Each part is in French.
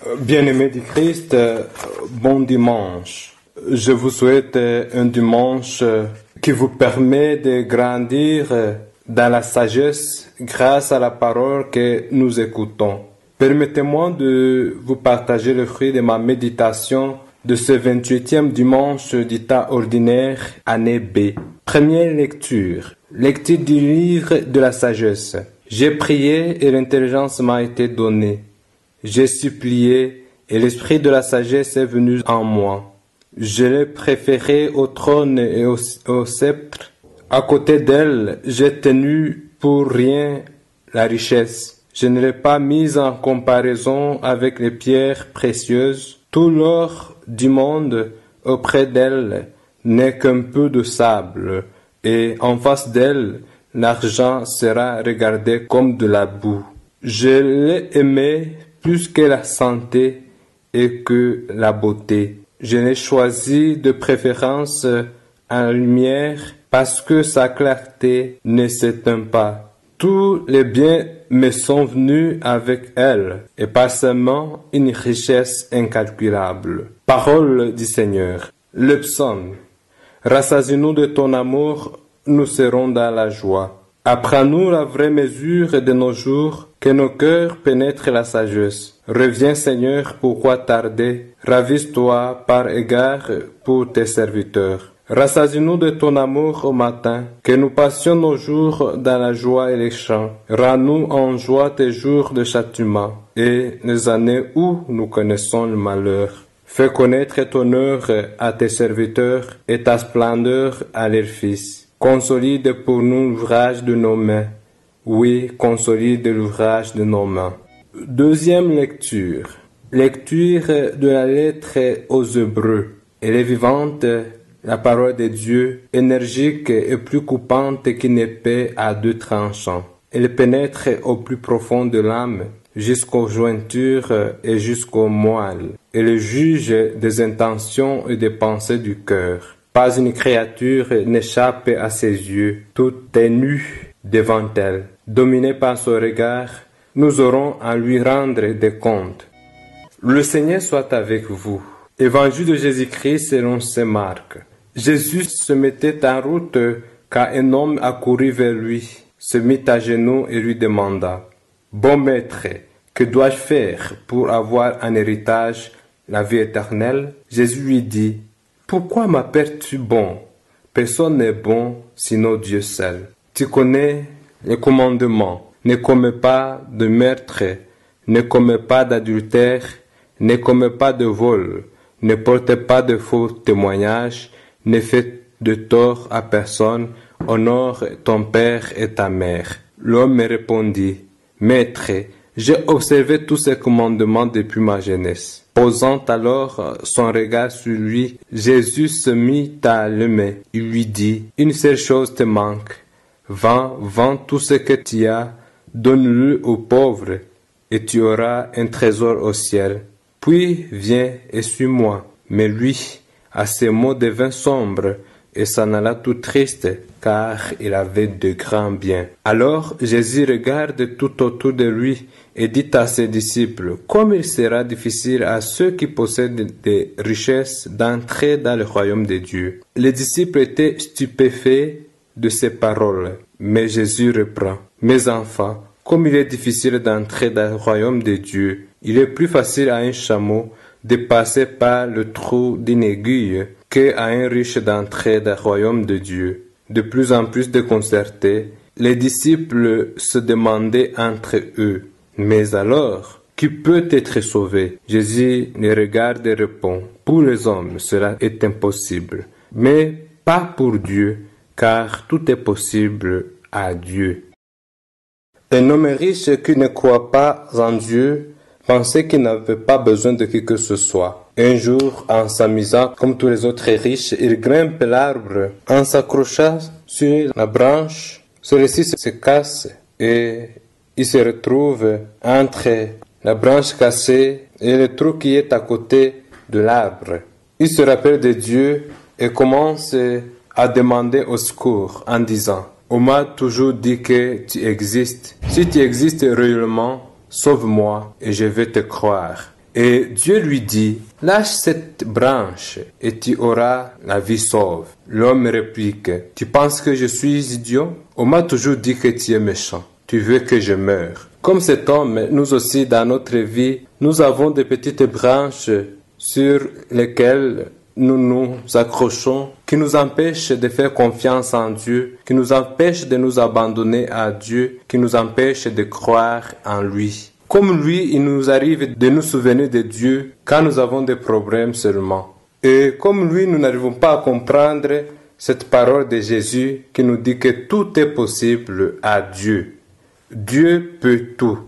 Bien-aimés du Christ, bon dimanche. Je vous souhaite un dimanche qui vous permet de grandir dans la sagesse grâce à la parole que nous écoutons. Permettez-moi de vous partager le fruit de ma méditation de ce 28e dimanche du temps ordinaire, année B. Première lecture. Lecture du livre de la sagesse. J'ai prié et l'intelligence m'a été donnée. J'ai supplié et l'esprit de la sagesse est venu en moi. Je l'ai préféré au trône et au sceptre. À côté d'elle, j'ai tenu pour rien la richesse. Je ne l'ai pas mise en comparaison avec les pierres précieuses. Tout l'or du monde auprès d'elle n'est qu'un peu de sable, et en face d'elle, l'argent sera regardé comme de la boue. Je l'ai aimée plus que la santé et que la beauté. Je l'ai choisi de préférence à la lumière parce que sa clarté ne s'éteint pas. Tous les biens me sont venus avec elle, et pas seulement une richesse incalculable. Parole du Seigneur. Le psaume. Rassasie-nous de ton amour, nous serons dans la joie. Apprends-nous la vraie mesure de nos jours, que nos cœurs pénètrent la sagesse. Reviens Seigneur, pourquoi tarder? Ravise-toi par égard pour tes serviteurs. Rassasie-nous de ton amour au matin, que nous passions nos jours dans la joie et les chants. Rends-nous en joie tes jours de châtiment, et les années où nous connaissons le malheur. Fais connaître ton œuvre à tes serviteurs, et ta splendeur à leurs fils. Consolide pour nous l'ouvrage de nos mains. Oui, consolide l'ouvrage de nos mains. Deuxième lecture. Lecture de la lettre aux Hébreux. Elle est vivante, la parole de Dieu, énergique et plus coupante qu'une épée à deux tranchants. Elle pénètre au plus profond de l'âme, jusqu'aux jointures et jusqu'aux moelles. Elle juge des intentions et des pensées du cœur. Pas une créature n'échappe à ses yeux. Tout est nu devant elle. Dominé par son regard, nous aurons à lui rendre des comptes. Le Seigneur soit avec vous. Évangile de Jésus-Christ selon saint Marc. Jésus se mettait en route quand un homme accourut vers lui, se mit à genoux et lui demanda: Bon maître, que dois-je faire pour avoir en héritage la vie éternelle? Jésus lui dit: Pourquoi m'appelles-tu bon? Personne n'est bon sinon Dieu seul. Tu connais les commandements. Ne commets pas de meurtre, ne commets pas d'adultère, ne commets pas de vol, ne porte pas de faux témoignages, ne fais de tort à personne, honore ton père et ta mère. L'homme me répondit: Maître, j'ai observé tous ces commandements depuis ma jeunesse. Posant alors son regard sur lui, Jésus se mit à l'aimer. Il lui dit: Une seule chose te manque. Vends tout ce que tu as, donne-le aux pauvres, et tu auras un trésor au ciel. Puis viens et suis-moi. Mais lui, à ces mots, devint sombre et s'en alla tout triste, car il avait de grands biens. Alors Jésus regarde tout autour de lui et dit à ses disciples: Comme il sera difficile à ceux qui possèdent des richesses d'entrer dans le royaume de Dieu. Les disciples étaient stupéfaits de ces paroles. Mais Jésus reprend: Mes enfants, comme il est difficile d'entrer dans le royaume de Dieu, il est plus facile à un chameau de passer par le trou d'une aiguille qu'à un riche d'entrer dans le royaume de Dieu. De plus en plus déconcertés, les disciples se demandaient entre eux: Mais alors, qui peut être sauvé? Jésus les regarde et répond: Pour les hommes, cela est impossible, mais pas pour Dieu, car tout est possible à Dieu. Un homme riche qui ne croit pas en Dieu pensait qu'il n'avait pas besoin de qui que ce soit. Un jour, en s'amusant comme tous les autres riches, il grimpe l'arbre. En s'accrochant sur la branche, celui-ci se casse et il se retrouve entre la branche cassée et le trou qui est à côté de l'arbre. Il se rappelle de Dieu et commence à demander au secours en disant: On m'a toujours dit que tu existes. Si tu existes réellement, sauve-moi et je vais te croire. Et Dieu lui dit, lâche cette branche et tu auras la vie sauve. L'homme réplique, tu penses que je suis idiot? On m'a toujours dit que tu es méchant. Tu veux que je meure. Comme cet homme, nous aussi dans notre vie, nous avons des petites branches sur lesquelles nous nous accrochons, qui nous empêchent de faire confiance en Dieu, qui nous empêchent de nous abandonner à Dieu, qui nous empêchent de croire en lui. Comme lui, il nous arrive de nous souvenir de Dieu quand nous avons des problèmes seulement. Et comme lui, nous n'arrivons pas à comprendre cette parole de Jésus qui nous dit que tout est possible à Dieu. Dieu peut tout.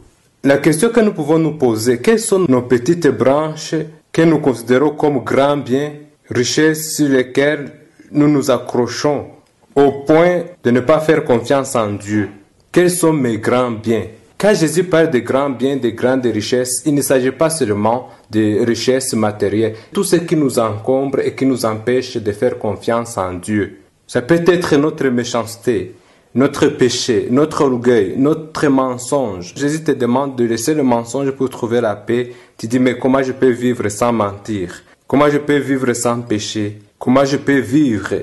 La question que nous pouvons nous poser, quelles sont nos petites branches que nous considérons comme grands biens, richesses sur lesquelles nous nous accrochons au point de ne pas faire confiance en Dieu? Quels sont mes grands biens? Quand Jésus parle de grands biens, de grandes richesses, il ne s'agit pas seulement de richesses matérielles. Tout ce qui nous encombre et qui nous empêche de faire confiance en Dieu. Ça peut être notre méchanceté, notre péché, notre orgueil, notre mensonge. Jésus te demande de laisser le mensonge pour trouver la paix. Tu dis, mais comment je peux vivre sans mentir? Comment je peux vivre sans péché? Comment je peux vivre?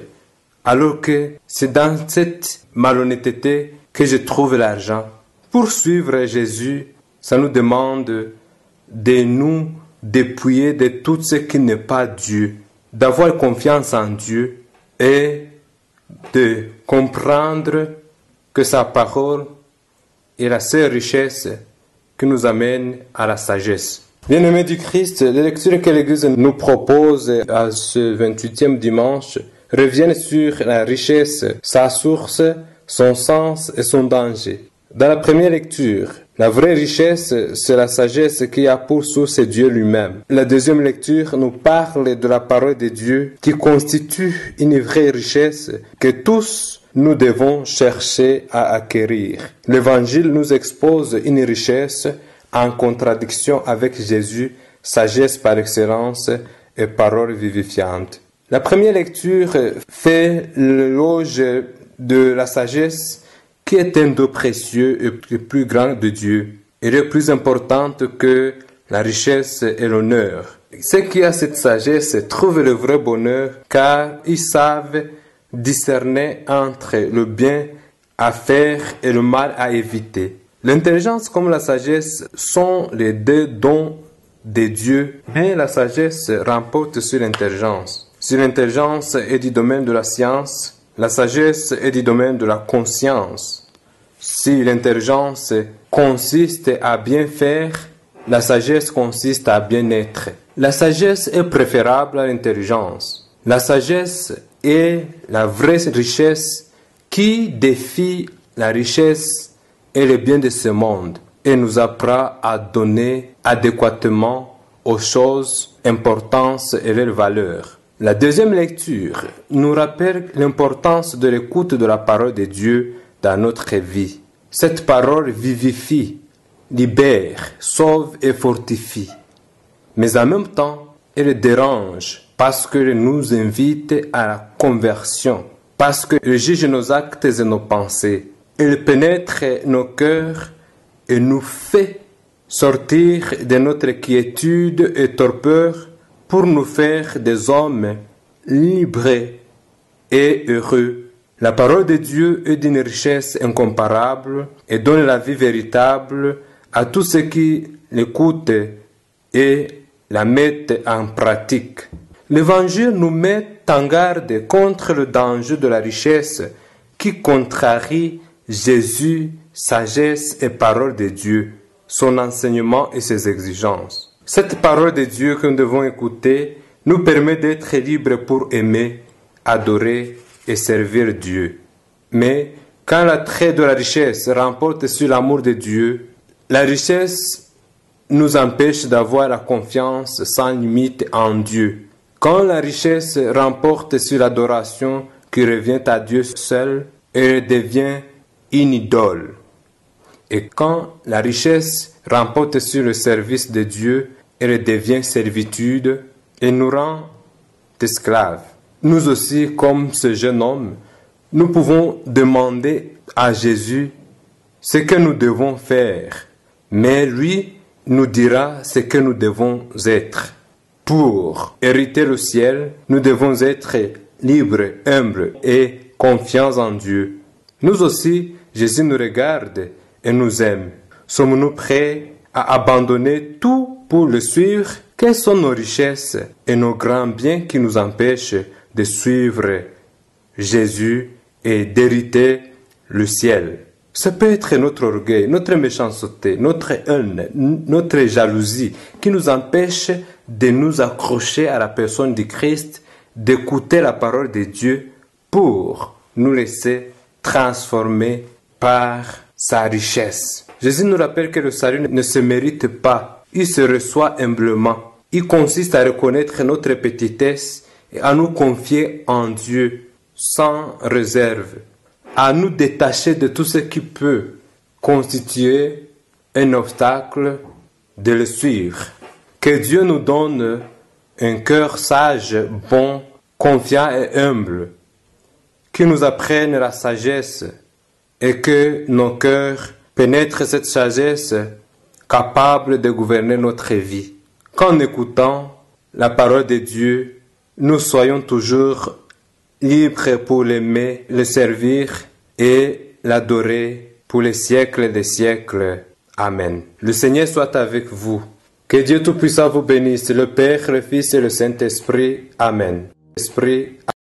Alors que c'est dans cette malhonnêteté que je trouve l'argent. Pour suivre Jésus, ça nous demande de nous dépouiller de tout ce qui n'est pas Dieu, d'avoir confiance en Dieu et de comprendre que sa parole est la seule richesse qui nous amène à la sagesse. Bien-aimés du Christ, les lectures que l'Église nous propose à ce 28e dimanche reviennent sur la richesse, sa source, son sens et son danger. Dans la première lecture, la vraie richesse, c'est la sagesse qui a pour source Dieu lui-même. La deuxième lecture nous parle de la parole de Dieu qui constitue une vraie richesse que tous nous devons chercher à acquérir. L'Évangile nous expose une richesse en contradiction avec Jésus, sagesse par excellence et parole vivifiante. La première lecture fait l'éloge de la sagesse qui est un don précieux et le plus grand de Dieu. Elle est plus importante que la richesse et l'honneur. Ceux qui ont cette sagesse trouvent le vrai bonheur car ils savent discerner entre le bien à faire et le mal à éviter. L'intelligence comme la sagesse sont les deux dons de Dieu, mais la sagesse remporte sur l'intelligence. Si l'intelligence est du domaine de la science, la sagesse est du domaine de la conscience. Si l'intelligence consiste à bien faire, la sagesse consiste à bien être. La sagesse est préférable à l'intelligence. La sagesse est la vraie richesse qui défie la richesse et le bien de ce monde et nous apprend à donner adéquatement aux choses importance et leur valeur. La deuxième lecture nous rappelle l'importance de l'écoute de la parole de Dieu dans notre vie. Cette parole vivifie, libère, sauve et fortifie. Mais en même temps, elle dérange parce qu'elle nous invite à la conversion, parce qu'elle juge nos actes et nos pensées. Elle pénètre nos cœurs et nous fait sortir de notre quiétude et torpeur pour nous faire des hommes libres et heureux. La parole de Dieu est d'une richesse incomparable et donne la vie véritable à tous ceux qui l'écoutent et la mettent en pratique. L'Évangile nous met en garde contre le danger de la richesse qui contrarie Jésus, sagesse et parole de Dieu, son enseignement et ses exigences. Cette parole de Dieu que nous devons écouter nous permet d'être libres pour aimer, adorer et servir Dieu. Mais quand l'attrait de la richesse remporte sur l'amour de Dieu, la richesse nous empêche d'avoir la confiance sans limite en Dieu. Quand la richesse remporte sur l'adoration qui revient à Dieu seul, elle devient une idole. Et quand la richesse remporte sur le service de Dieu, elle devient servitude et nous rend esclaves. Nous aussi, comme ce jeune homme, nous pouvons demander à Jésus ce que nous devons faire. Mais lui, nous dira ce que nous devons être. Pour hériter le ciel, nous devons être libres, humbles et confiants en Dieu. Nous aussi, Jésus nous regarde et nous aime. Sommes-nous prêts à abandonner tout pour le suivre? Quelles sont nos richesses et nos grands biens qui nous empêchent de suivre Jésus et d'hériter le ciel? Ça peut être notre orgueil, notre méchanceté, notre haine, notre jalousie qui nous empêche de nous accrocher à la personne du Christ, d'écouter la parole de Dieu pour nous laisser transformer par sa richesse. Jésus nous rappelle que le salut ne se mérite pas, il se reçoit humblement. Il consiste à reconnaître notre petitesse et à nous confier en Dieu sans réserve, à nous détacher de tout ce qui peut constituer un obstacle de le suivre. Que Dieu nous donne un cœur sage, bon, confiant et humble, qui nous apprenne la sagesse et que nos cœurs pénètrent cette sagesse capable de gouverner notre vie. Qu'en écoutant la parole de Dieu, nous soyons toujours libres pour l'aimer, le servir et l'adorer pour les siècles des siècles. Amen. Le Seigneur soit avec vous. Que Dieu Tout-Puissant vous bénisse, le Père, le Fils et le Saint-Esprit. Amen. Esprit.